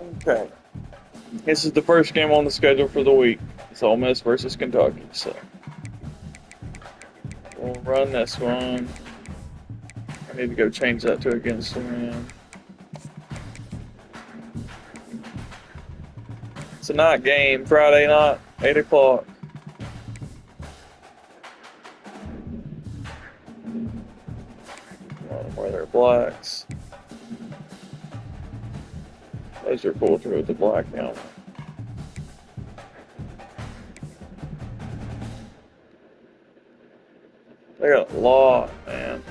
Okay. This is the first game on the schedule for the week. It's Ole Miss versus Kentucky, so we'll run this one. I need to go change that to against the win. It's a night game, Friday night, 8 o'clock. A lot of them wear their blacks. Those are cool through with the black helmet. They got a lot, man.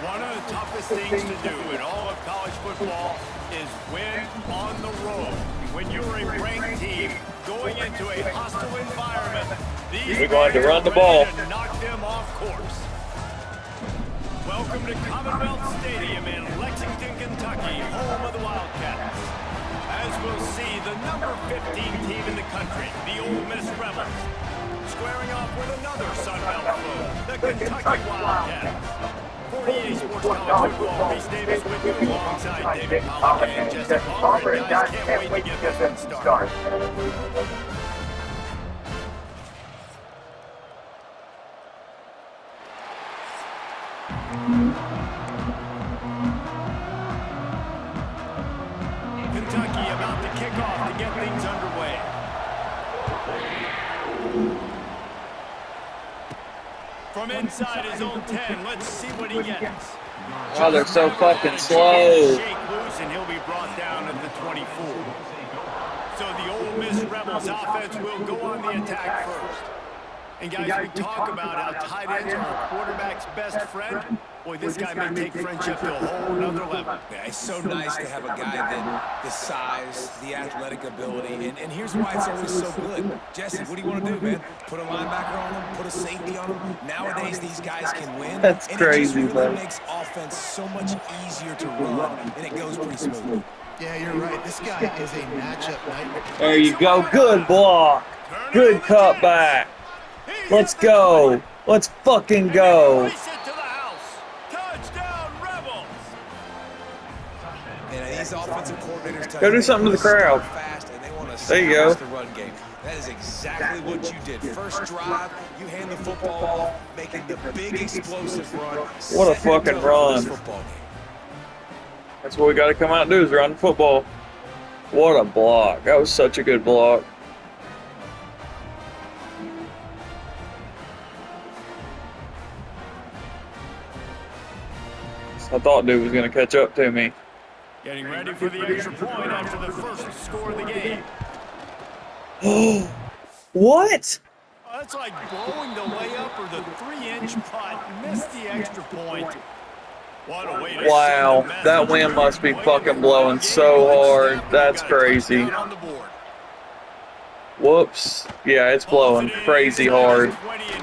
One of the toughest things to do in all of college football is win on the road. When you're a ranked team going into a hostile environment, We're going to run the ball. To knock them off course. Welcome to Commonwealth Stadium in Lexington, Kentucky, home of the Wildcats. As we'll see, the number 15 team in the country, the Ole Miss Rebels, squaring off with another Sun Belt foe, the Kentucky Wildcats. 48 Sports College Football, Reese Davis with you alongside David Pollock and Jesse Palmer. And guys, can't wait to get this one started. Kentucky about to kick off to get things underway. From inside his own 10, let's see what he gets. Wow, they're so fucking slow. Shake loose and he'll be brought down at the 24. So the Ole Miss Rebels offense will go on the attack first. And guys, we talk about how tight ends are a quarterback's best friend. Boy, this guy may take friendship to a whole nother level. Yeah, it's so nice to have a guy that the size, the athletic ability, and here's why it's always so good. Jesse, what do you want to do, man? Put a linebacker on him, put a safety on him. Nowadays, these guys can win. That's and crazy, it just man. really makes offense so much easier to run, and it goes pretty smoothly. Yeah, you're right. This guy is a matchup nightmare. There you go. Good block. Good cutback. Let's go. Let's fucking go. Race it to the house. Touchdown, Rebels. And these offensive coordinators tell Go do you something to the they wanna crowd. start fast and they want to There you go. the run game. That is exactly what you did. First drive, you hand the football off, making the big explosive run. What a Set the fucking tone for run. this football game. That's what we got to come out and do is run the football. What a block. That was such a good block. I thought dude was going to catch up to me. Getting ready for the extra point after the first score of the game. What? Oh, that's like blowing the layup or the 3-inch putt. Missed the extra point. What a way to Wow, send the that message. wind must be Way to fucking go. blowing so hard. That's Got a crazy. touchdown on the board. Whoops. Yeah, it's blowing crazy hard.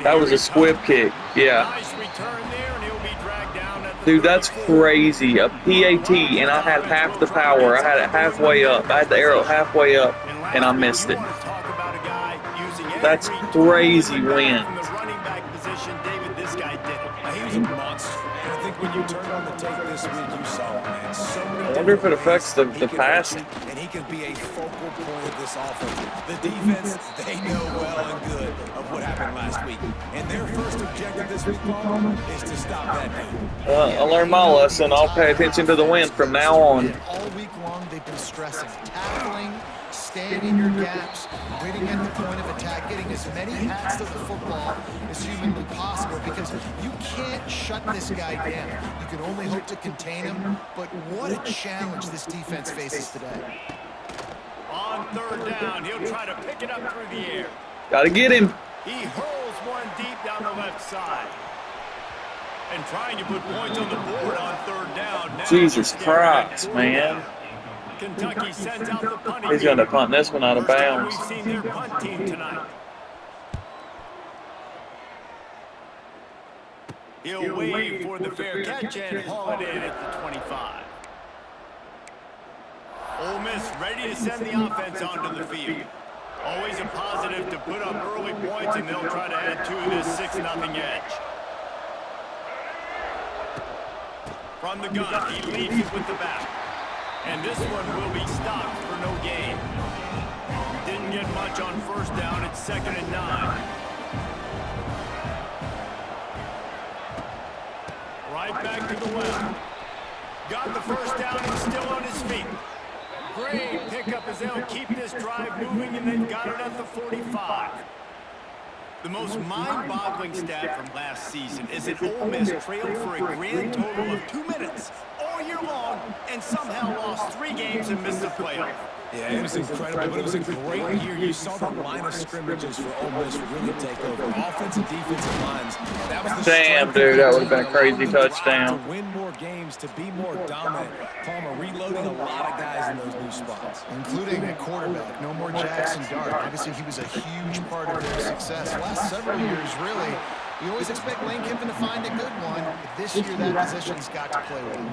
That was a squib kick. Yeah. Nice return there, and he'll be dragged down at the Dude, that's 34. crazy. A PAT, and I had half the power. I had it halfway up. I had the arrow halfway up, and I missed it. That's crazy wind. From the running back position, David, this guy did it. He was a monster. And I think when you turned on the tape this week, you saw it, man. So many I wonder if it different affects the ways he could passing. hurt you, and he could be a focal point of this offense. The defense, they know well and good of what happened last week. And their first objective this week, Paul, is to stop that dude. I learned my lesson. I'll pay attention to the wind from now on. And all week long, they've been stressing, tackling, staying in your gaps, waiting at the point of attack, getting as many hats to the football as humanly possible, because you can't shut this guy down. You can only hope to contain him, but what a challenge this defense faces today. On third down, he'll try to pick it up through the air. Gotta get him. He hurls one deep down the left side. And trying to put points on the board on third down. Now Jesus Christ, man. Kentucky sends out the punting He's going to punt this one out of First time bounds. we've seen their punt team tonight. He'll wave for the fair catch and haul it in at the 25. Ole Miss ready to send the offense onto the field. Always a positive to put up early points, and they'll try to add to this 6-0 edge. From the gun, he leads it with the back. And this one will be stopped for no gain. Didn't get much on first down. It's 2nd and 9. Right back to the left. Got the first down and still on his feet. Great pickup as they'll keep this drive moving, and they've got it at the 45. The most mind-boggling stat from last season is that Ole Miss trailed for a grand total of 2 minutes all year long and somehow lost 3 games and missed the playoff. Yeah, it was incredible, but it was a great year. You saw the line of scrimmages for Ole Miss really take over. Offensive, defensive lines. That was the Damn, dude, that would have been a crazy touchdown. To win more games, to be more dominant. Palmer reloading a lot of guys in those new spots. Including a quarterback. No more Jackson Dart. Obviously, he was a huge part of their success. Last several years, really, you always expect Lane Kiffin to find a good one. But this year, that position's got to play well.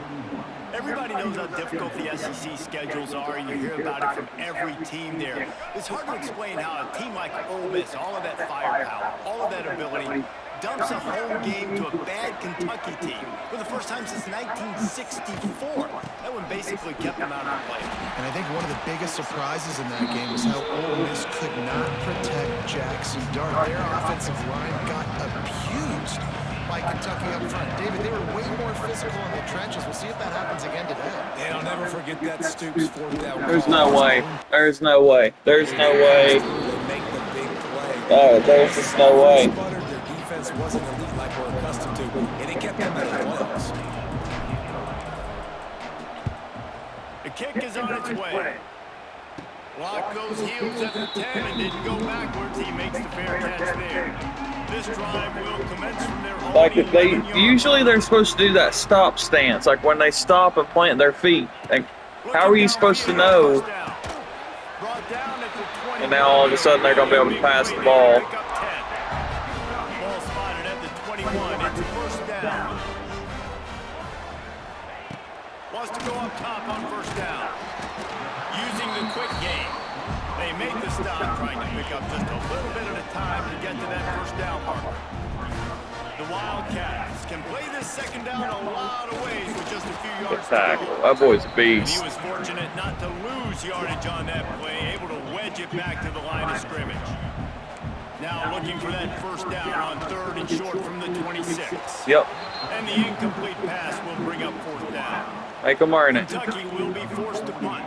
Everybody knows how difficult the SEC schedules are, and you hear about it from every team there. It's hard to explain how a team like Ole Miss, all of that firepower, all of that ability, dumps a home game to a bad Kentucky team for the first time since 1964. That one basically kept them out of the playoff. And I think one of the biggest surprises in that game was how Ole Miss could not protect Jackson Dart. Their offensive line got abused by Kentucky up front. David, they were way more physical in the trenches. We'll see if that happens again today. And I'll never forget that Stoops 4th down. There's no way. There's no way. There's no way. Make the big play. Oh, there's just no way. Their defense wasn't elite like we're accustomed to, and it kept them out of the playoffs. The kick is on its way. Block those heels at the 10 and didn't go backwards. He makes the fair catch there. This drive will commence from their home. Like if they usually they're supposed to do that stop stance, like when they stop and plant their feet. Like, how are you supposed to know? And now all of a sudden they're gonna be able to pass the ball. Ball spotted at the 21. It's first down. Wants to go up top on first down. Using the quick game. They make the stop, trying to pick up just a little bit at a time to get to that first down marker. The Wildcats can play this second down a lot of ways with just a few yards to Tackle. go. That boy's a And beast. he was fortunate not to lose yardage on that play, able to wedge it back to the line of scrimmage. Now looking for that first down on 3rd and short from the 26. Yep. And the incomplete pass will bring up 4th down. Make them earn it. Kentucky will be forced to punt.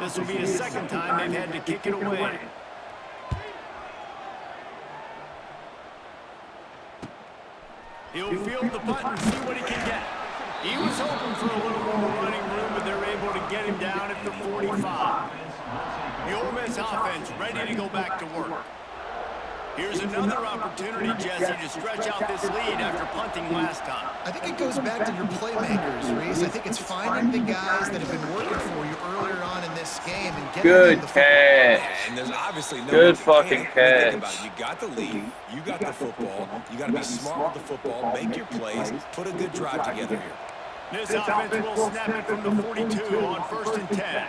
This will be the second time they've had to kick it away. He'll field the punt and see what he can get. He was hoping for a little more running room, but they're able to get him down at the 45. The Ole Miss offense ready to go back to work. Here's another opportunity, Jesse, to stretch out this lead after punting last time. I think it goes back to your playmakers, Reese. I think it's finding the guys that have been working for you earlier on in this game and getting Good them the football. catch. And there's obviously no Good one fucking that can't. Think catch. about it. You got the lead, you got the football, you got to be smart with the football, make your plays, put a good drive together here. This offense will snap it from the 42 on 1st and 10.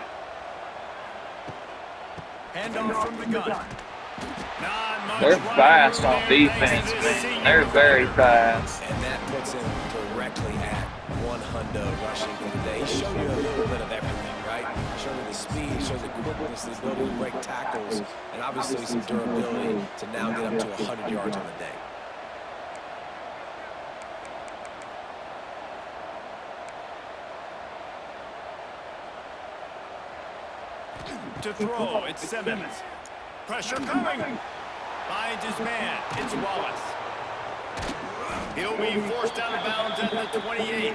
Handoff from the gun. They're fast on defense, man. They're very fast. And that puts him directly at 100 rushing for the day. He showed you a little bit of everything, right? Showed you the speed, showed the quickness, the ability to break tackles, and obviously some durability to now get up to 100 yards on the day. To throw, it's Simmons. Pressure coming. Finds his man. It's Wallace. He'll be forced out of bounds at the 28.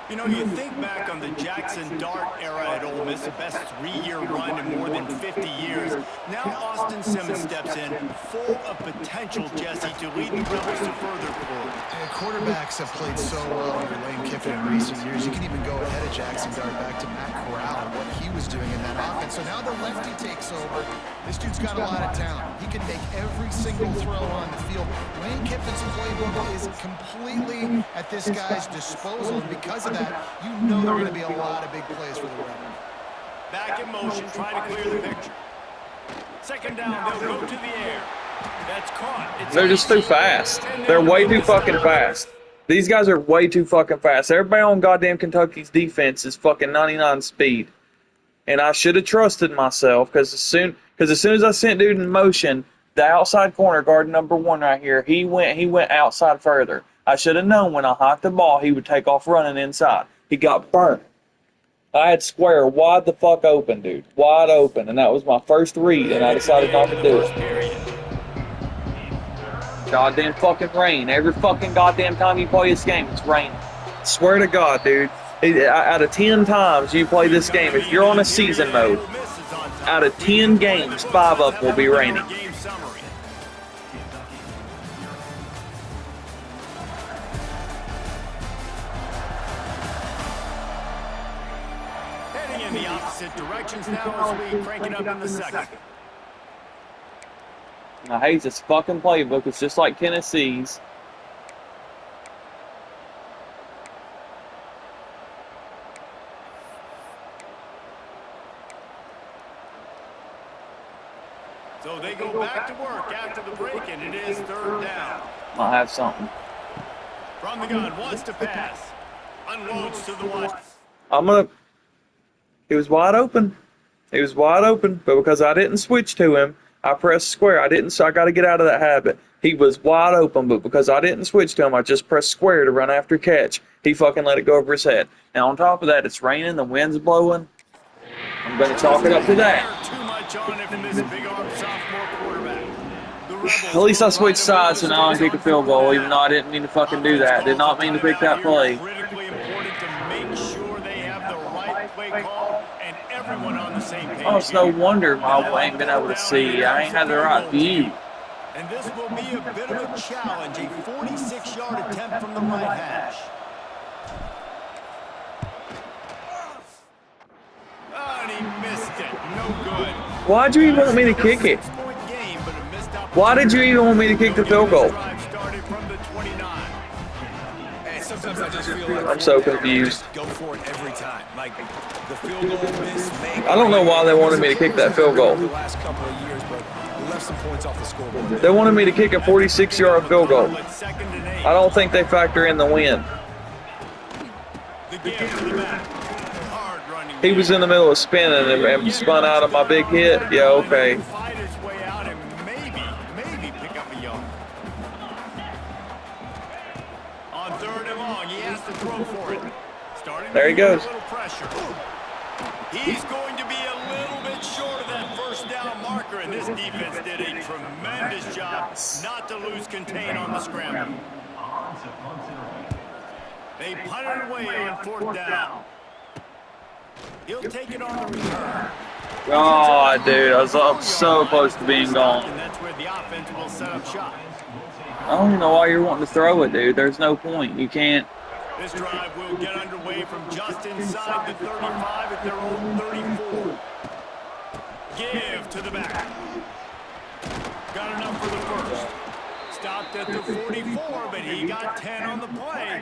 You know, you think back on the Jackson Dart era at Ole Miss, the best 3-year run in more than 50 years. Now Austin Simmons steps in, full of potential, Jesse, to lead the Rebels to further glory. Quarterbacks have played so well under Lane Kiffin in recent years. You can even go ahead of Jackson Dart back to Matt Corral and what he was doing in that offense. So now the lefty takes over. This dude's got a lot of talent. He can make every single throw on the field. Lane Kiffin's playbook is completely at this guy's disposal. And because of that, you know there are going to be a lot of big plays for the Rebels. Back in motion, trying to clear the picture. Second down, they'll go to the air. That's caught. They're just too fast. They're way too fucking fast. These guys are way too fucking fast. Everybody on goddamn Kentucky's defense is fucking 99 speed. And I should have trusted myself because as soon as I sent dude in motion, the outside corner guard number 1 right here, he went outside further. I should have known when I hiked the ball, he would take off running inside. He got burnt. I had square wide the fuck open, dude. Wide open. And that was my first read, and I decided not to do it. Goddamn fucking rain. Every fucking goddamn time you play this game, it's raining. Swear to God, dude. Out of 10 times you play this game, if you're on a season mode, out of 10 games, 5 of them will be raining. Heading in the opposite directions now as we crank it up in the second. I hate this fucking playbook. It's just like Tennessee's. So they go back to work after the break, and it is third down. I'll have something. From the gun, wants to pass. Unloads to the one. He was wide open. He was wide open, but because I didn't switch to him, I pressed square. So I got to get out of that habit. He was wide open, but because I didn't switch to him, I just pressed square to run after catch. He fucking let it go over his head. Now, on top of that, it's raining, the wind's blowing. I'm going to chalk it up to that. Too much on it from this big-arm sophomore quarterback. At least I switched sides, so now I can kick a field goal, even though I didn't mean to fucking do that. Did not mean to pick that play. Critically important to make sure they have the right play call and everyone on the same page. Oh, it's no wonder I ain't been able to see. I ain't had the right view. And this will be a bit of a challenge, a 46-yard attempt from the right hash. Oh, and he missed it. No good. Why'd you even want me to kick it? Why did you even want me to kick the field goal? Sometimes I just feel like I'm so confused. go for it every time. Like the field goal miss. I don't know why they wanted me to kick that field goal. The last couple of years, but we left some points off the scoreboard. They wanted me to kick a 46-yard field goal. I don't think they factor in the wind. He was in the middle of spinning and spun out of my big hit. Yeah, okay. There he goes. He's going to be a little bit short of that first down marker, and this defense did a tremendous job not to lose contain on the scramble. They punted away on fourth down. He'll take it on the return. Oh, dude, I was so close to being gone. And that's where the offense will set up shop. I don't even know why you're wanting to throw it, dude. There's no point. You can't. This drive will get underway from just inside the 35 at their own 34. Give to the back. Got enough for the first. Stopped at the 44, but he got 10 on the play.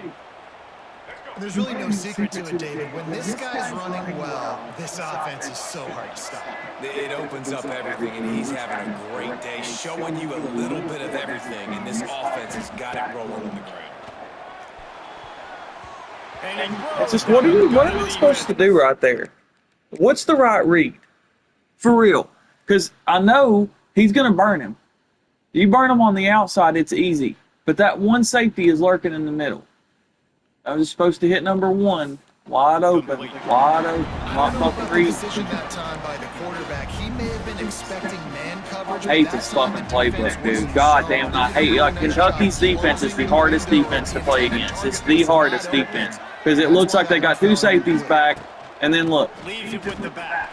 There's really no secret to it, David. When this guy's running well, this offense is so hard to stop. It opens up everything, and he's having a great day, showing you a little bit of everything, and this offense has got it rolling on the ground. It's just, what am I supposed to do right there? What's the right read? For real. Because I know he's going to burn him. You burn him on the outside, it's easy. But that one safety is lurking in the middle. I was supposed to hit number 1. Wide open. Wide open. I don't know about the decision that time by the quarterback. He may have been expecting man coverage. I hate this fucking playbook, dude. God damn, I hate it. Like, Kentucky's defense is the hardest defense to play against. It's the hardest defense. Because it looks like they got two safeties back, and then look. Leaves it with the back.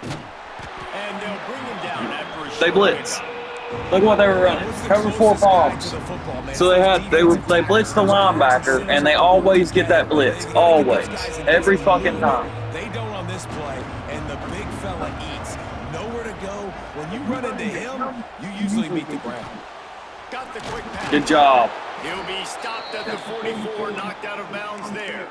And they'll bring him down after a They short blitz. pickup. Look what they were running. Cover 4 palms. So they blitzed the linebacker, and they always get that blitz. Always. Every fucking time. They don't on this play, and the big fella eats. Nowhere to go. When you run into him, you usually meet the ground. Got the quick pass. Good job. He'll be stopped at the 44, knocked out of bounds there.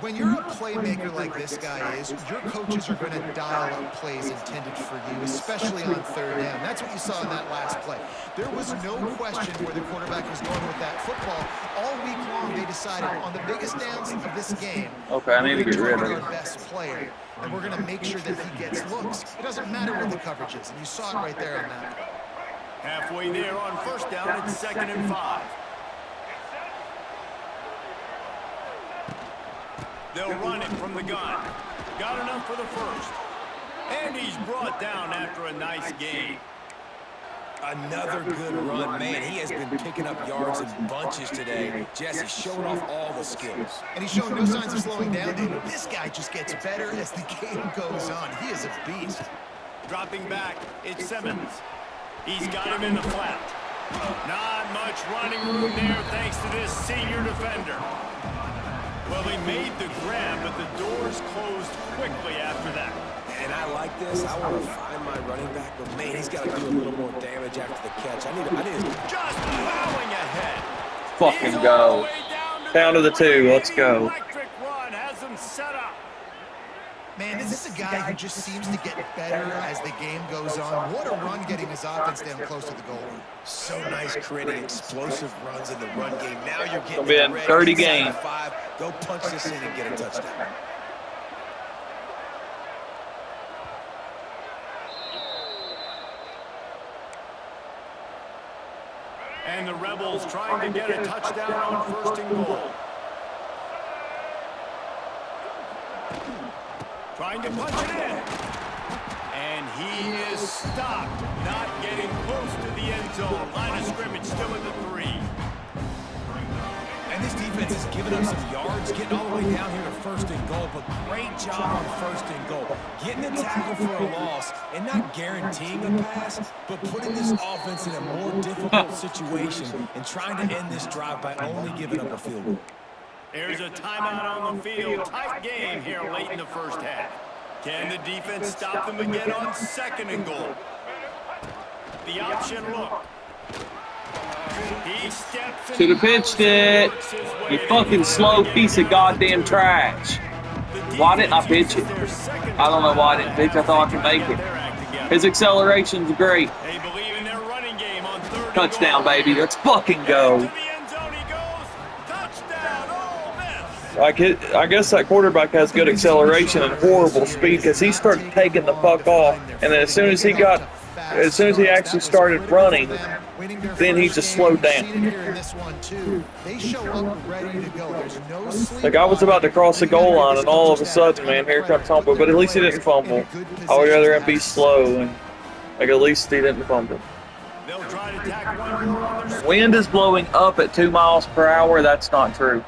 When you're a playmaker like this guy is, your coaches are going to dial up plays intended for you, especially on third down. That's what you saw in that last play. There was no question where the quarterback was going with that football. All week long, they decided on the biggest downs of this game, Okay, I need to get rid of our it. best player, and we're going to make sure that he gets looks. It doesn't matter what the coverage is, and you saw it right there on that play. Halfway there on first down, it's 2nd and 5. They'll run it from the gun. Got enough for the first. And he's brought down after a nice gain. Another good run, man. He has been picking up yards in bunches today. Jesse showing off all the skills. And he's showing no signs of slowing down, David. This guy just gets better as the game goes on. He is a beast. Dropping back, it's Simmons. He's got him in the flat. Not much running room there thanks to this senior defender. Well, he made the grab, but the doors closed quickly after that. And I like this. I want to find my running back, but man, he's got to do a little more damage after the catch. I need Just plowing ahead. Fucking He's all go. the way Down to the 2. Let's go. Electric run has him set up. Man, this is a guy who just seems to get better as the game goes on. What a run getting his offense down close to the goal line. so nice creating explosive runs in the run game. Now you're getting It'll be a ready dirty inside game. the 5. Go punch this in and get a touchdown. And the Rebels trying to get a touchdown on 1st and goal. Trying to punch it in. And he is stopped, not getting close to the end zone. Line of scrimmage still at the 3. And this defense has given up some yards, getting all the way down here to 1st and goal, but great job on 1st and goal. Getting a tackle for a loss and not guaranteeing a pass, but putting this offense in a more difficult situation and trying to end this drive by only giving up a field goal. There's a timeout on the field. Tight game here late in the first half. Can the defense stop them again on 2nd and goal? The option look. He steps Should have pitched it. You fucking slow piece of goddamn trash. Why didn't I pitch it? I don't know why I didn't pitch. I thought I could make it. His acceleration's great. They believe in their running game on 3rd and Touchdown, goal. baby. Let's fucking go. To the end zone he goes. Touchdown, Ole Miss. I guess that quarterback has good acceleration and horrible speed because he started taking the fuck off, and then as soon as he actually started running, then he just slowed down. Like I was about to cross the goal line, and all of a sudden, man, here comes Humble. But at least he didn't fumble. I would rather him be slow, and like at least he didn't fumble. They'll try to tack one more on their Wind is blowing up at 2 miles per hour. That's not true.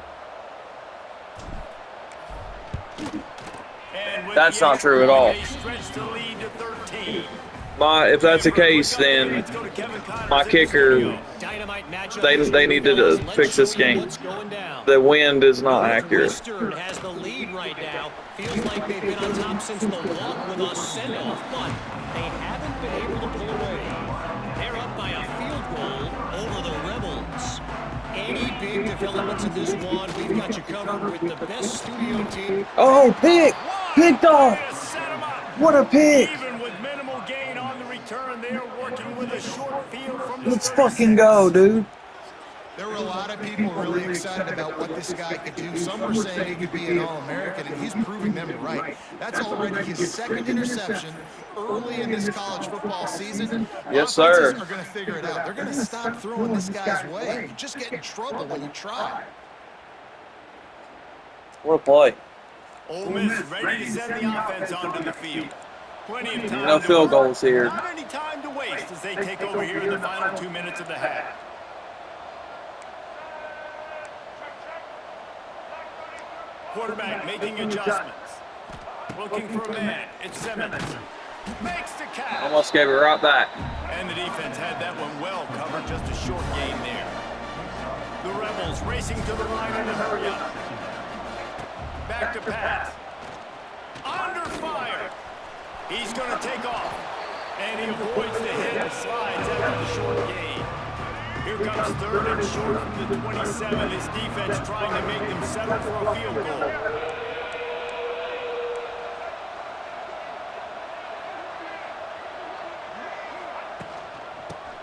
And with That's the not true at all. they stretch the lead to 13. If that's the case, then Let's go to Kevin Connors my in the kicker, studio. Dynamite matchup. they needed to fix this game. The wind is not accurate. Western has the lead right now. Feels like they've been on top since the walk with a send-off, but they haven't been able to pull away. They're up by a field goal over the Rebels. Any big developments in this one, we've got you covered with the best studio team. Oh, pick! Picked off! Way to set 'em up. What a pick! Even with minimal gain on the return, they're working with a short field from the Let's 36. fucking go, dude. There were a lot of people really excited about what this guy could do. Some were saying he could be an All-American, and he's proving them right. That's already his 2nd interception early in this college football season. Yes, sir. Offenses are going to figure it out. They're going to stop throwing this guy's way. You just get in trouble when you try. What a play. Ole Miss ready to send the offense onto the field. Plenty of time. No to field work. goals here. Not any time to waste as they take over here in the final 2 minutes of the half. Quarterback making adjustments. Looking for a man. It's Simmons. Makes the catch. Almost gave it right back. And the defense had that one well covered. Just a short gain there. The Rebels racing to the line in a hurry up. Back to pass. Under fire. He's going to take off. And he avoids the hit and slides after the short gain. Here comes third and short from the 27. His defense trying to make them settle for a field goal.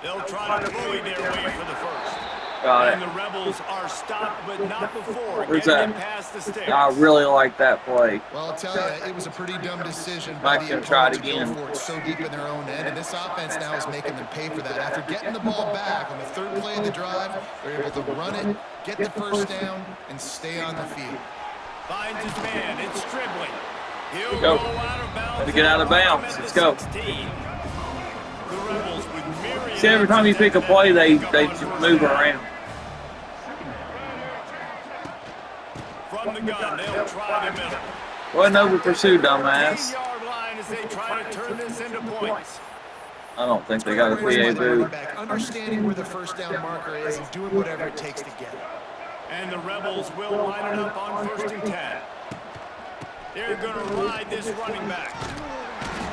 They'll try to bully their way for the first. Got it. And the Rebels are stopped, but not before Where's getting that? past the sticks. I really like that play. Well, I'll tell you, it was a pretty dumb decision by Mike's the gonna try it opponent to go again. for it so deep in their own end, and this offense now is making them pay for that. After getting the ball back on the third play of the drive, they're able to run it, get the first down, and stay on the field. Finds his man. It's Stribling. He'll Go. go out of bounds. Gotta get out of bounds. Let's go. 16. The Rebels with myriad See, every time you pick a play, they move around. From the gun, they'll try the middle. Wasn't over pursued, dumbass. 10-yard line as they try to turn this into points. I don't think they got a Here's why the PA running boo. back, understanding where the first down marker is and doing whatever it takes to get it. And the Rebels will line it up on 1st and 10. They're going to ride this running back.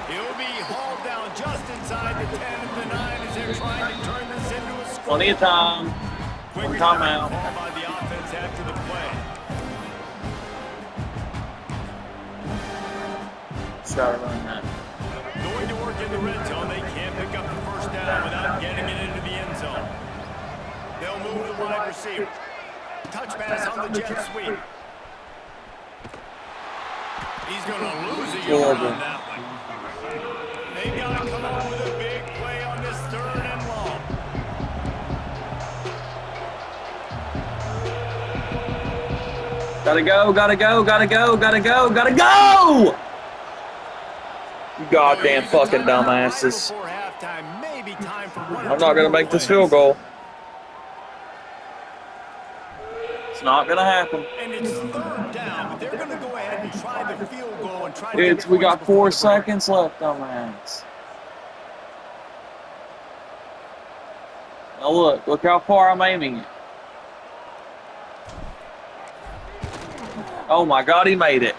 He'll be hauled down just inside the 10 of the 9 as they're trying to turn this into a score. Plenty of time. Quick Timeout. call by the offense after the play. Gotta run that. Going to work in the red zone. They can't pick up the first down without getting it into the end zone. They'll move the wide receiver. Touch pass on the jet sweep. He's going to lose a yard Horrible. on that one. They've got to come up with a big play on this 3rd and long. Gotta go, gotta go, gotta go, gotta go, gotta go! You goddamn fucking dumbasses. Before halftime, maybe time for one or I'm not two gonna more make this plays. field goal. It's not gonna happen. And it's 3rd down, but they're going to go ahead and try the field goal and try to It's, get we points got before 4 the break. seconds left, dumbass. Now look how far I'm aiming it. Oh my God, he made it.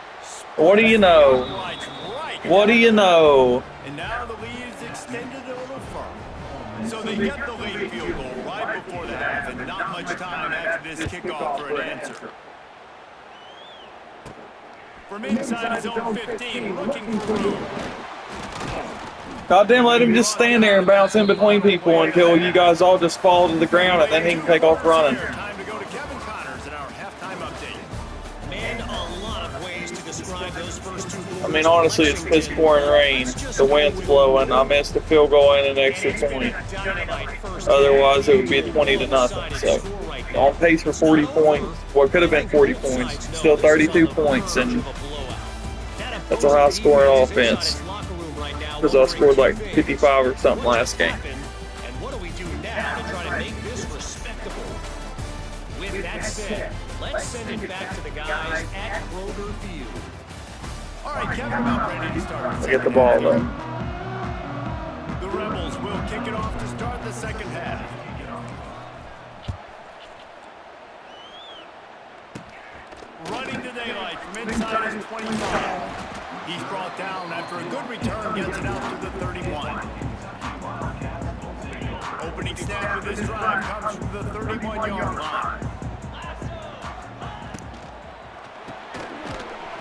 What do you know? Lights right What do you know? And now the lead is extended a little further. So they get the late field goal right before the half, and not much time after this kickoff for an answer. From inside his own 15, looking for room. Goddamn, let him just stand there and bounce in between people until you guys all just fall to the ground and then he can take off running. Time to go to Kevin Connors in our halftime update. Man, a lot of ways to describe those first two quarters. I mean, honestly, it's piss pouring rain. The wind's blowing. I missed a field goal and an extra point. Otherwise, it would be 20-0. So, on pace for 40 points. Well, it could have been 40 points. Still 32 points, and that's a high-scoring offense. Because I scored like 55 or something last game. And what do we do now to try to make this respectable? With that said, let's send it back to the guys at Kroger Field. All right, Kevin, about ready to start. Get the ball, though. The Rebels will kick it off to start the second half. Running to daylight from inside his 25. He's brought down after a good return, gets it out to the 31. Opening snap of this drive comes from the 31-yard line.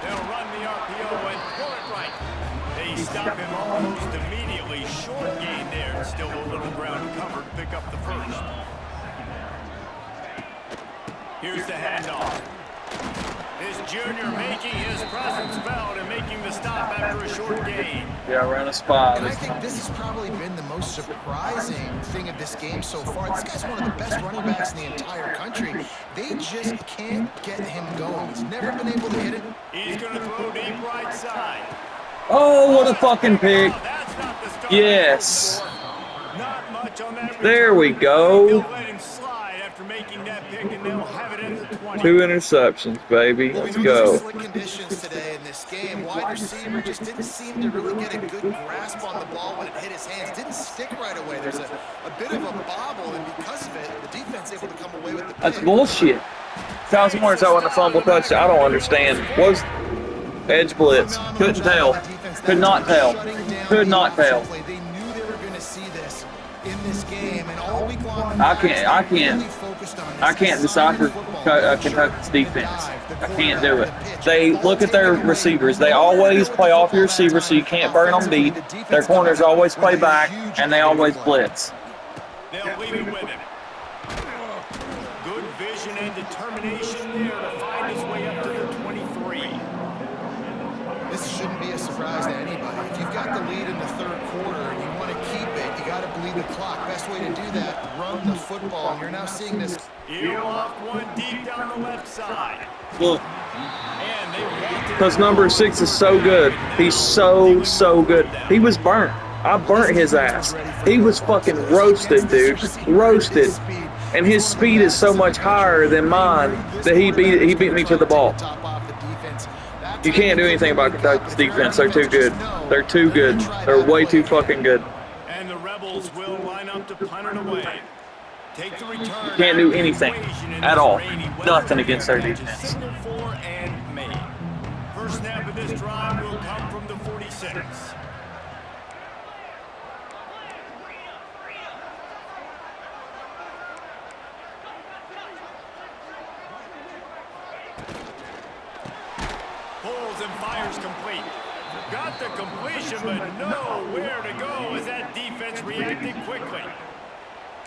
They'll run the RPO and pull it right. They stop him almost immediately. Short gain there, and still a little ground covered to pick up the first. Here's the handoff. This junior making his presence felt and making the stop after a short gain. Yeah, I ran a spy. And I think this has probably been the most surprising thing of this game so far. This guy's one of the best running backs in the entire country. They just can't get him going. He's never been able to hit it. He's going to throw deep right side. Oh, what a fucking pick. Now, that's not the start Yes. Not much on that There we return. go. They'll let him slide after making that pick, and they'll have it at the 20. 2 interceptions, baby. Well, Let's we knew there go. were slick conditions today in this game. Wide receiver just didn't seem to really get a good grasp on the ball when it hit his hands. Didn't stick right away. There's a bit of a bobble, and because of it, the defense able to come away with the pick. That's bullshit. Sounds more as though on the fumble touchdown. I don't understand. Was edge blitz? Couldn't tell. Could not tell. Could not tell. They knew they were going to see this in this game, and all week long. I can't decipher Kentucky's defense. I can't do it. They look at their receivers. They always play off your receivers, so you can't burn them deep. Their corners always play back, and they always blitz. They'll leave it with him. Good vision and determination there to find his way up to the 23. This shouldn't be a surprise to anybody. If you've got the lead in the third quarter and you want to keep it, you got to bleed the clock. Best way to do that, run the football. And you're now seeing this. He'll off one deep down the left side. Look, And they walked it. because number 6 is so good. He's so good. He was burnt. I burnt his ass. He was fucking roasted, dude. Roasted. And his speed is so much higher than mine that he beat me to the ball. You can't do anything about Kentucky's defense. They're too good. They're too good. They're way too fucking good. And the Rebels will line up to punt it away. Take the return. Can't do anything at all. Nothing Nothing against their defense. Signal for and made. First snap of this drive will come from the 46. Pulls and fires complete. Got the completion, but nowhere to go as that defense reacted quickly.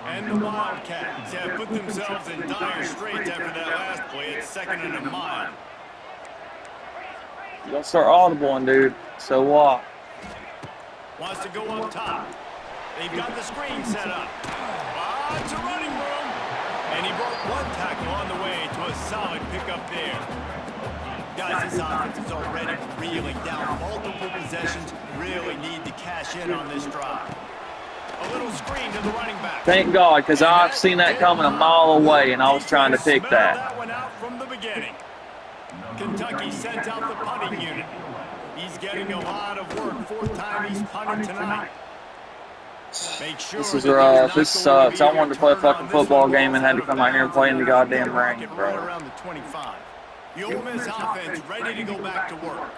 And the Wildcats have put themselves in dire straits after that last play. It's 2nd and a mile. You gotta start audibling, dude. So what? Wants to go up top. They've got the screen set up. It's a running room. And he broke one tackle on the way to a solid pickup there. Guys, this offense is already reeling down. Multiple possessions, really need to cash in on this drive. A little screen to the running back. Thank God, because I've seen that coming a mile away, and I was trying to pick Smelled that. one out from the beginning. Kentucky sent out the punting unit. He's getting a lot of work. 4th time he's punted tonight. Make sure This is that rough. there's This not going to sucks. be I wanted to play a turn on fucking this football one. game and had to come out here and play in the goddamn rain, Rock bro. around the 25. The Ole Miss offense ready to go back to work.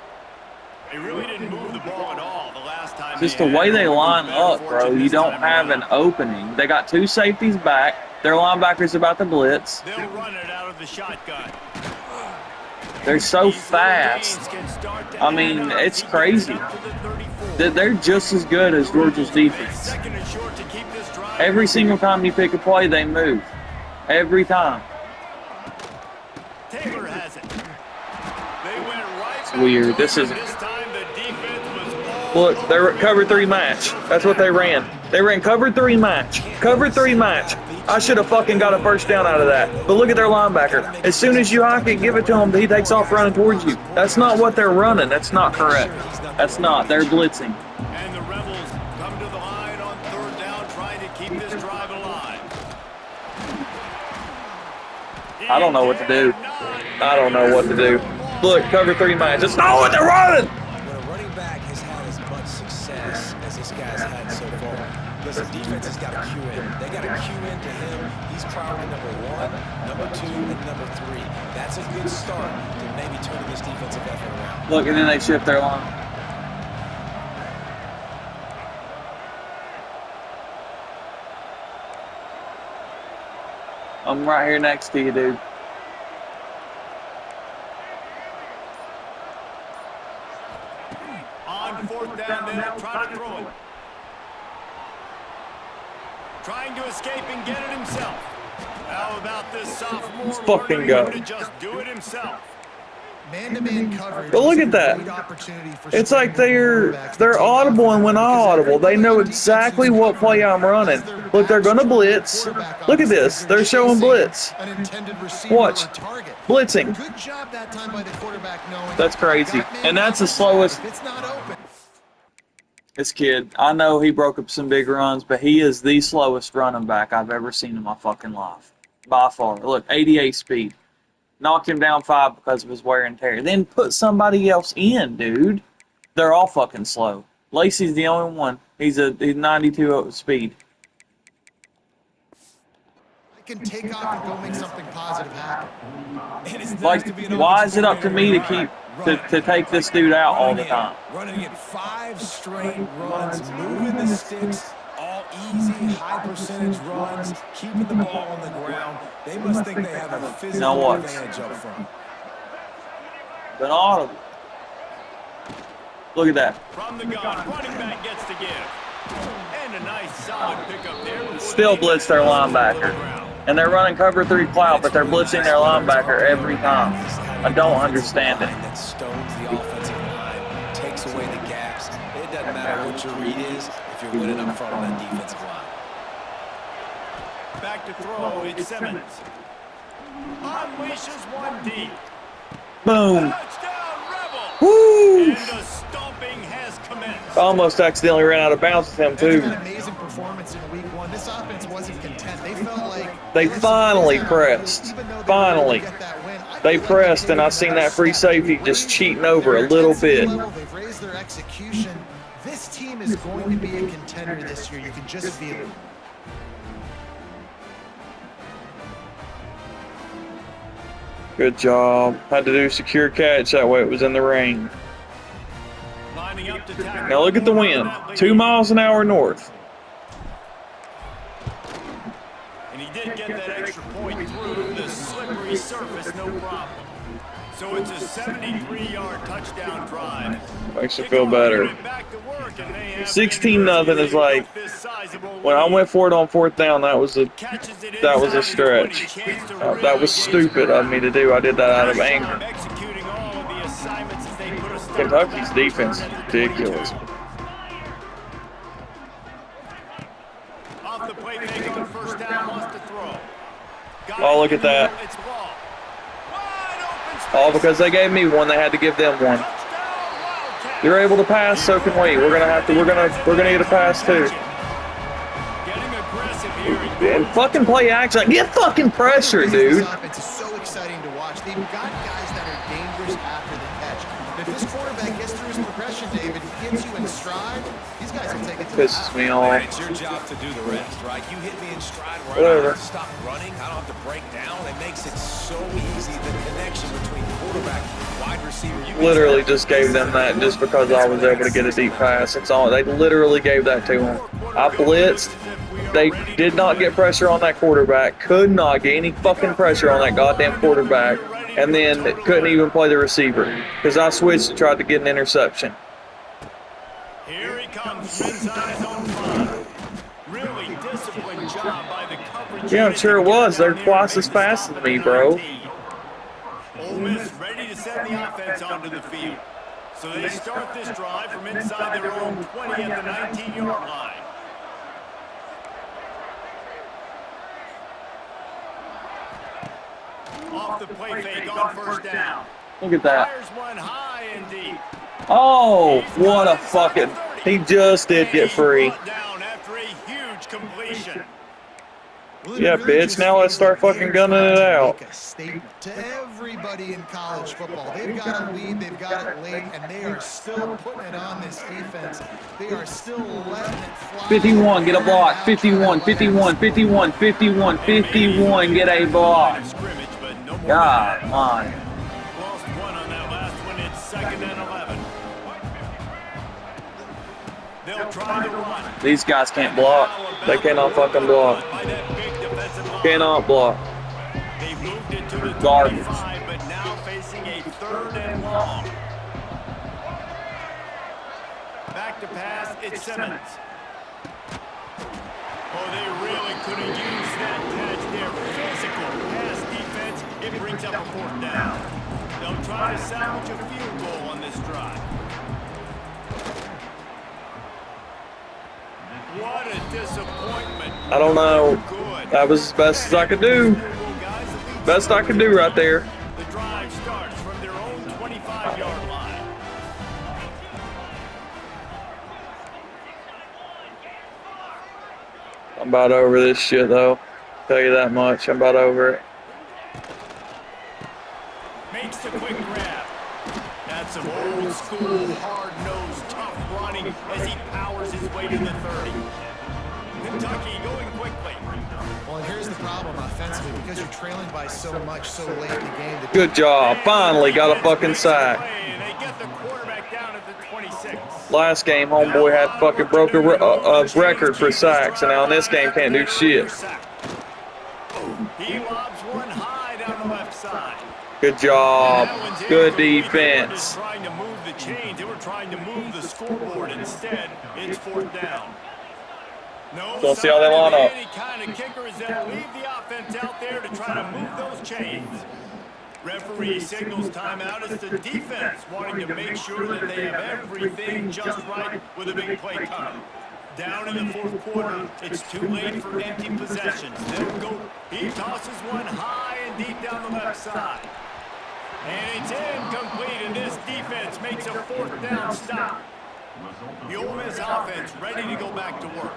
They really didn't move the ball at all the last time. Just the way they line up, bro. You don't have an opening. They got 2 safeties back. Their linebacker's about to blitz. They'll run it out of the shotgun. They're so fast. I mean, it's crazy. They're just as good as Georgia's defense. Every single time you pick a play, they move. Every time. Taylor has it. They went right. It's weird. This is. This time the defense was all Look, they're cover 3 match. That's what they ran. They ran cover 3 match. Cover 3 match. I should have fucking got a first down out of that. But look at their linebacker. As soon as you hike it, give it to him, he takes off running towards you. That's not what they're running. That's not correct. That's not. They're blitzing. And the Rebels come to the line on 3rd down, trying to keep this drive alive. I don't know what to do. I don't know what to do. Look, cover 3 match. That's not what they're running. When a running back has had as much success as this guy's had so far, listen, defense has got to cue in. They got to cue in to him. He's priority number 1, number 2, and number 3. That's a good start to maybe turning this defensive effort around. Look, and then they shift their line. I'm right here next to you, dude. On 4th down, they'll try to throw it. Trying to escape and get it himself. How about this sophomore? Let's fucking learning go. how to just do it himself. Man-to-man coverage. But look is at a that. great opportunity for It's like they're quarterbacks. audible and when I'm audible. They know exactly what play I'm running. Look, they're gonna blitz. Look at this. They're showing blitz. An intended receiver Watch. or target. Blitzing. Good job that time by the quarterback knowing. That's crazy. that man And that's the is slowest. If it's not open. This kid, I know he broke up some big runs, but he is the slowest running back I've ever seen in my fucking life. By far. Look, 88 speed. Knock him down 5 because of his wear and tear. Then put somebody else in, dude. They're all fucking slow. Lacey's the only one. He's 92 speed. I can take off and go make something positive happen. Like, why is it up to me to keep to take this dude out all the time? Running it 5 straight runs, moving the sticks, all easy, high percentage runs, keeping the ball on the ground. They must think they have a physical advantage up front. Been audible. Look at that. From the gun, running back gets to give. And a nice solid pickup there. Still blitz their linebacker. And they're running cover 3 cloud, but they're blitzing their linebacker every time. I don't understand it. That stones the offensive line, takes away the gaps. It doesn't matter what your read is if you're winning up front on that defensive line. Back to throw, it's Simmons. Unleashes one deep. Boom. Touchdown, Rebel! Woo! And the stomping has commenced. Almost accidentally ran out of bounds with him, That's too. an amazing performance in week 1. This offense wasn't content. They felt like They finally pressed. Even though they Finally. didn't get that win, I They feel like pressed, and I gave seen them that free safety just cheating over a Their little intensity bit. level, they've raised their execution. This team is going to be a contender this year. You can just feel it. Good job. Had to do secure catch that way it was in the rain. Lining up to tackle. Now look at the wind. 2 miles an hour north. And he did get that extra point through the slippery surface, no problem. So it's a 73-yard touchdown drive. Makes me feel better. 16-0 is like, when I went for it on 4th down, that was a stretch. That was stupid of me to do. I did that out of anger. Kentucky's defense is ridiculous. Off the play fake on first down, wants to throw. Oh, look at that. It's ball. Wide open space. All because they gave me one, they had to give them one. Touchdown, Wildcats. You're able to pass, so can we. We're gonna get a pass too. Getting aggressive here. And fucking play action. Get fucking pressure, dude. This offense is so exciting to watch. They've got guys that are dangerous after the catch. If this quarterback gets through his progression, David, gets you in stride, these guys will take it to the Pisses me off. It's your job to do the rest, right? You hit me in stride where I Whatever. don't have to stop running. I don't have to break down. It makes it so easy, the connection between quarterback and wide receiver. You can Literally just gave them that just because I was able to get a deep pass. That's all. They literally gave that to them. I blitzed. They did not get pressure on that quarterback. Could not get any fucking pressure on that goddamn quarterback. And then couldn't even play the receiver because I switched and tried to get an interception. Here he comes from inside his own 5. Really disciplined job by the coverage. Yeah, I'm sure it was. They're twice as fast as me, bro. Ole Miss ready to send the offense onto the field. So they start this drive from inside their own 20 at the 19-yard line. Off the play fake on first down. Look at that. Fires one high and deep. Oh, what a fucking... He just did get free. Down after a huge completion. Well, Yeah, it really bitch, just now let's start feels like fucking they're gunning it trying to out. make a statement to everybody in college football. They've got a lead, they've got it late, and they are still putting it on this defense. They are still letting it fly. 51, get a block. 51, 51, 51, 51, 51, get a block. Scrimmage, but no more God, than that. man. Lost one on that last one. It's 2nd and 11. They'll try the run. These guys can't block. They cannot fucking block. By that big defensive line. Cannot block. They moved it to the Garbage. 25, but now facing a 3rd and long. Back to pass, it's Simmons. Oh, they really could have used that catch there. Physical pass defense. It brings up a 4th down. They'll try to salvage a field goal on this drive. What a disappointment. I don't know. Good. That was as best as I could do. Best I could do right there. The drive starts from their own 25-yard line. I'm about over this shit, though. Tell you that much. I'm about over it. some old school, hard-nosed, tough running as he powers his way to the 30. Kentucky going quickly. Well, and here's the problem offensively, because you're trailing by so much so late in the game. Good job. Finally got a fucking sack. And they get the quarterback down at the 26. Last game, homeboy had fucking broke a record for sacks, and now in this game can't do shit. He lobs one high down the left side. Good job. That one's Good incomplete. They were defense. just trying to move the chains. They were trying to move the scoreboard. Instead, it's fourth down. No Let's see how they line up. any kind of kickers that leave the offense out there to try to move those chains. Referee signals timeout as the defense wanting to make sure that they have everything just right with a big play coming. Down in the fourth quarter, it's too late for empty possessions. They'll go. He tosses one high and deep down the left side. And it's incomplete, and this defense makes a fourth down stop. The Ole Miss offense ready to go back to work.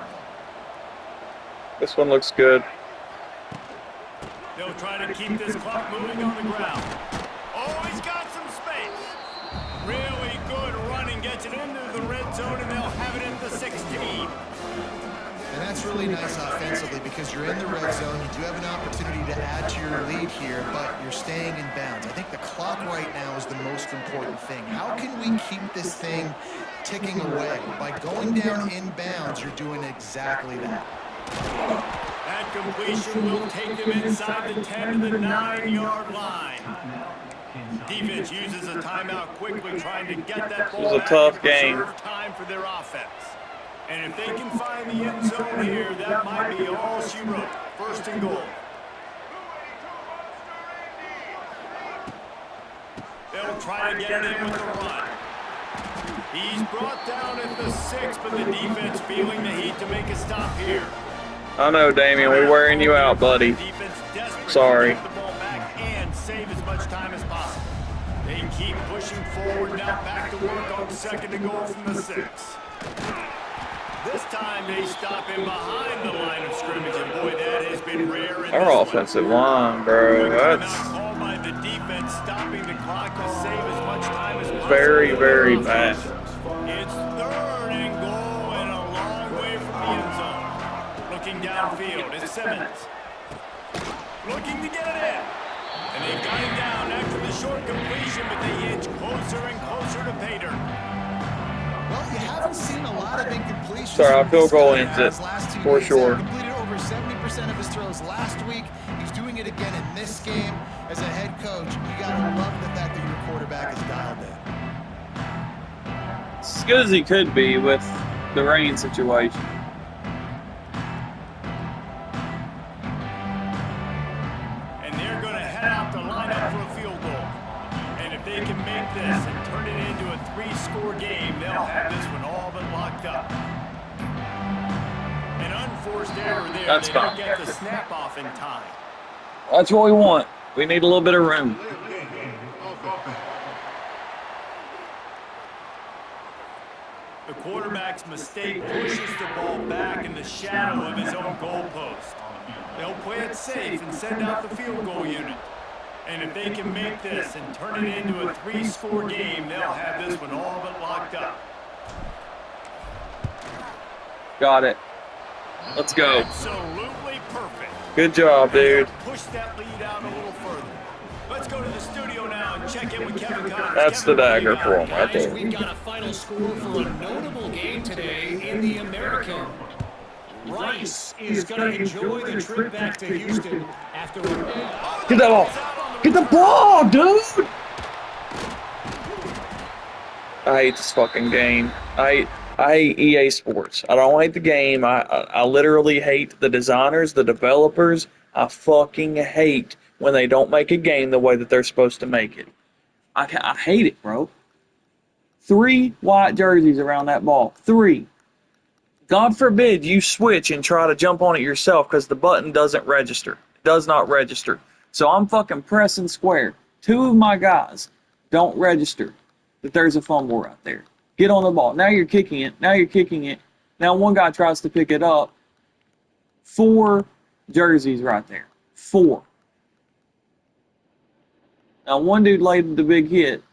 This one looks good. They'll try to keep this clock moving on the ground. Oh, he's got some space. Really good running, gets it into the red zone, and they'll have it at the 16. And that's really nice offensively because you're in the red zone. You do have an opportunity to add to your lead here, but you're staying in bounds. I think the clock right now is the most important thing. How can we keep this thing ticking away? By going down in bounds, you're doing exactly that. That completion will take them inside the 10 to the 9-yard line. Defense uses a timeout quickly, trying to get that ball This is a back tough and game. preserve time for their offense. And if they can find the end zone here, that might be all she wrote. First and goal. They'll try to get it in with the run. He's brought down at the 6, but the defense feeling the heat to make a stop here. I know, Damian, we're wearing you out, buddy. Defense desperate Sorry. to get the ball back and save as much time as possible. They keep pushing forward, now back to work on second and goal from the 6. This time they stop him behind the line of scrimmage, and boy, that has been rare in Our this one. offensive line, bro. Timeout That's called by the defense, stopping the clock to save as much time as possible. very, very bad. It's third and goal and a long way from the end zone. Looking downfield, it's Simmons. Looking to get it in. And they've got him down after the short completion, but they inch closer and closer to pay dirt. Well, you haven't seen a lot of incompletions. Sorry, our from field this goal guy ends it, as last 2 for weeks. sure. He completed over 70% of his throws last week. He's doing it again in this game. As a head coach, you got to love the fact that your quarterback is dialed in. as good as he could be with the rain situation. And they're going to head out to line up for a field goal. And if they can make this and turn it into a 3-score game, they'll have this one all but locked up. An unforced error there. That's they don't fine. get the snap off in time. That's what we want. We need a little bit of room. The quarterback's mistake pushes the ball back in the shadow of his own goalpost. They'll play it safe and send out the field goal unit. And if they can make this and turn it into a 3-score game, they'll have this one all but locked up. Got it. Let's go. Absolutely perfect. Good job, dude. Push that lead out a little further. Let's go to the studio now and check in with Kevin Connors. That's the Kevin, dagger what do for you him got? right Guys, there. we've got a final score for a notable game today in the American. Rice is going to enjoy the trip back to Houston after a... Get that ball. Get the ball, dude. I hate this fucking game. I hate EA Sports. I don't hate the game. I literally hate the designers, the developers. I fucking hate when they don't make a game the way that they're supposed to make it. I hate it, bro. 3 white jerseys around that ball. 3. God forbid you switch and try to jump on it yourself because the button doesn't register. It does not register. So I'm fucking pressing square. 2 of my guys don't register that there's a fumble right there. Get on the ball. Now you're kicking it. Now you're kicking it. Now one guy tries to pick it up. 4 jerseys right there. 4. Now one dude laid the big hit.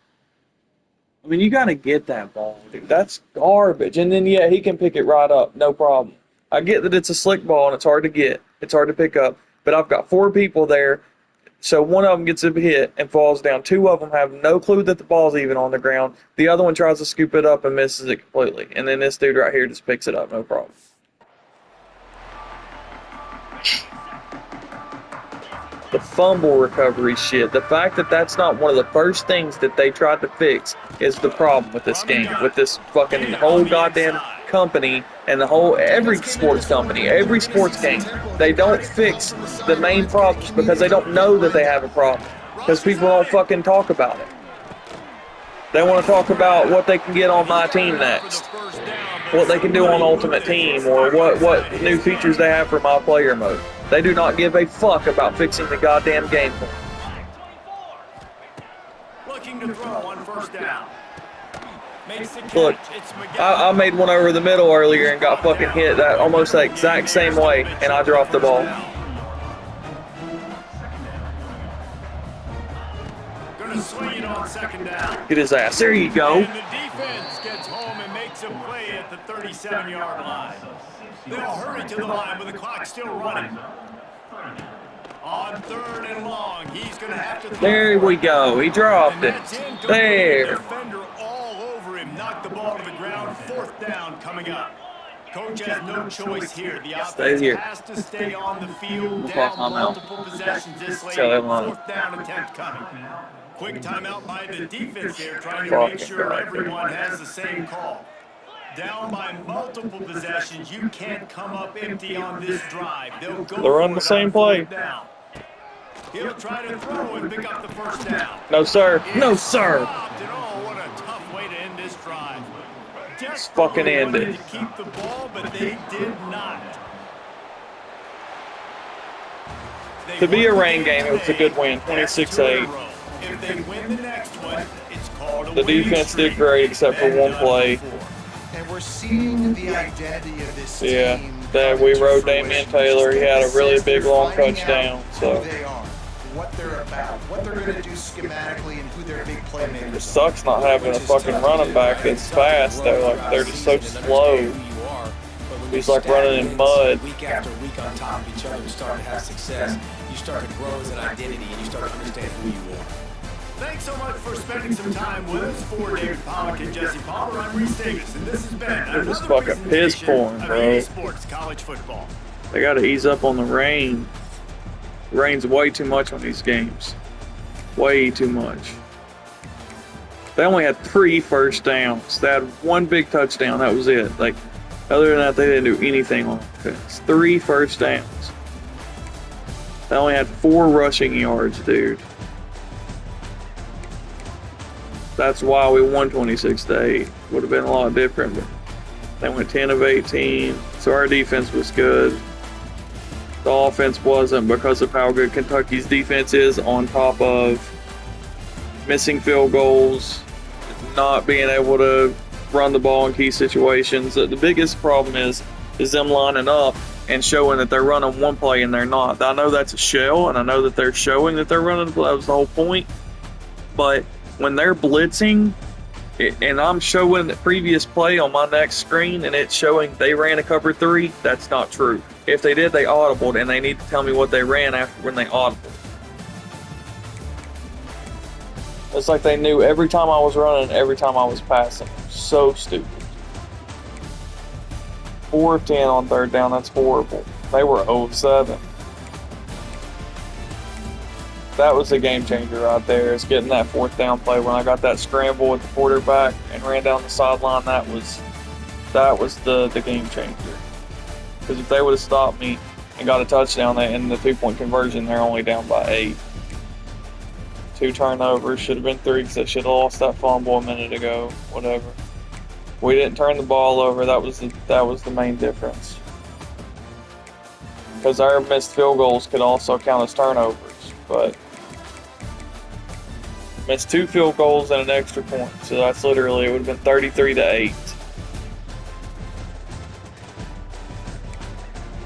I mean, you got to get that ball, dude. That's garbage. And then, yeah, he can pick it right up. No problem. I get that it's a slick ball and it's hard to get. It's hard to pick up. But I've got 4 people there. So one of them gets a hit and falls down. 2 of them have no clue that the ball's even on the ground. The other one tries to scoop it up and misses it completely. And then this dude right here just picks it up. No problem. The fumble recovery shit. The fact that that's not one of the first things that they tried to fix is the problem with this game, with this fucking whole goddamn company and every sports company, every sports game. They don't fix the main problems because they don't know that they have a problem. Because people don't fucking talk about it. They want to talk about what they can get on my team next, what they can do on Ultimate Team, or what new features they have for my player mode. They do not give a fuck about fixing the goddamn game for them. Looking to throw on first down. Makes the catch. Look, It's McGowan. I made one over the middle earlier and got fucking hit that almost the exact same way, and I dropped the ball. Gonna swing it on second down. Get his ass. There you go. And the defense gets home and makes a play at the 37-yard line. They'll hurry to the line with the clock still running. On 3rd and long, he's going to have to... There we go. He dropped it. There. Defender all over him. Knocked the ball to the ground. 4th down coming up. Coach has no choice here. The offense has to stay on the field. Down multiple possessions this late. 4th down attempt coming. Quick timeout by the defense here, trying to make sure everyone has the same call. Down by multiple possessions, you can't come up empty on this drive. They'll go. They're running the same play. Down. He'll try to throw and pick up the first down. No, sir. No, sir. And oh, what a tough way to end this drive. It's fucking ended. Wanted to keep the ball, but they did not. To be a rain game, it was a good win, 26-8. If they win the next one, it's called a The defense did great except for one play. And we're seeing the identity of this Yeah, team. that we rode Damian Taylor. He had a really big long touchdown. So Who they are, what they're about, what they're going to do schematically, and who their big playmakers it sucks not having a fucking running back that's fast though. Like they're just so slow. He's like running in mud. Week after week on top of each other, you start to have success. You start to grow as an identity, and you start to understand who you are. Thanks so much for spending some time with us. For David Pollock and Jesse Palmer, I'm Reese Davis, and this has been another just fucking piss presentation pouring, of bro. EA Sports College Football. They got to ease up on the rain. It rains way too much on these games. Way too much. They only had 3 first downs. They had 1 big touchdown. That was it. Like, other than that, they didn't do anything on offense. 3 first downs. They only had 4 rushing yards, dude. That's why we won 26-8. Would have been a lot different, but they went 10 of 18. So our defense was good. The offense wasn't because of how good Kentucky's defense is, on top of missing field goals, not being able to run the ball in key situations. The biggest problem is them lining up and showing that they're running one play and they're not. I know that's a shell, and I know that they're showing that they're running. That was the whole point. But when they're blitzing, and I'm showing the previous play on my next screen, and it's showing they ran a cover 3, that's not true. If they did, they audibled, and they need to tell me what they ran after when they audibled. It's like they knew every time I was running, every time I was passing. So stupid. 4 of 10 on 3rd down, that's horrible. They were 0 of 7. That was a game changer right there, is getting that 4th down play. When I got that scramble with the quarterback and ran down the sideline, that was the game changer. Because if they would have stopped me and got a touchdown in the 2-point conversion, they're only down by 8. 2 turnovers, should have been 3 because they should have lost that fumble a minute ago. Whatever. We didn't turn the ball over. That was the main difference. Because our missed field goals could also count as turnovers, but missed 2 field goals and an extra point. So that's literally, it would have been 33-8.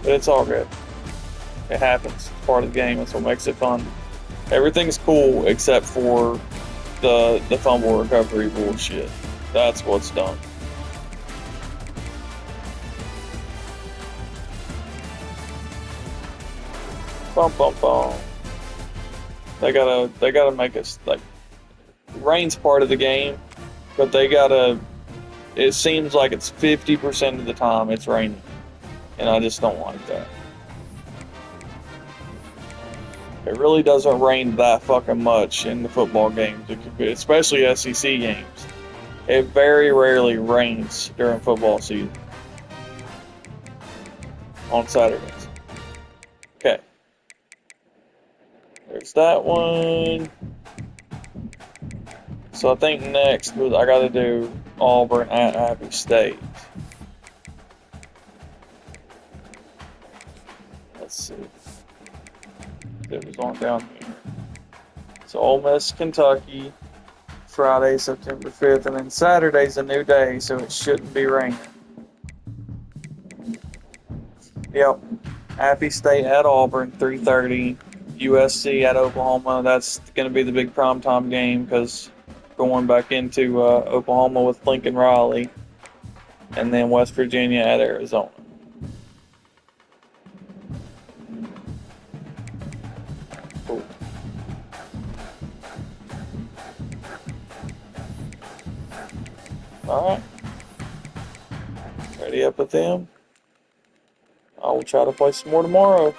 But it's all good. It happens. It's part of the game. That's what makes it fun. Everything's cool except for the fumble recovery bullshit. That's what's done. Bum bum bum. They gotta make us like rain's part of the game, but they gotta. It seems like it's 50% of the time it's raining, and I just don't like that. It really doesn't rain that fucking much in the football games, especially SEC games. It very rarely rains during football season on Saturdays. Okay. There's that one. So I think next I got to do Auburn at App State. Let's see. It was on down here. So Ole Miss, Kentucky, Friday, September 5th, and then Saturday's a new day, so it shouldn't be raining. Yep. Appy State at Auburn, 3:30. USC at Oklahoma. That's going to be the big primetime game because going back into Oklahoma with Lincoln Riley, and then West Virginia at Arizona. Cool. All right. Ready up with them. I will try to play some more tomorrow.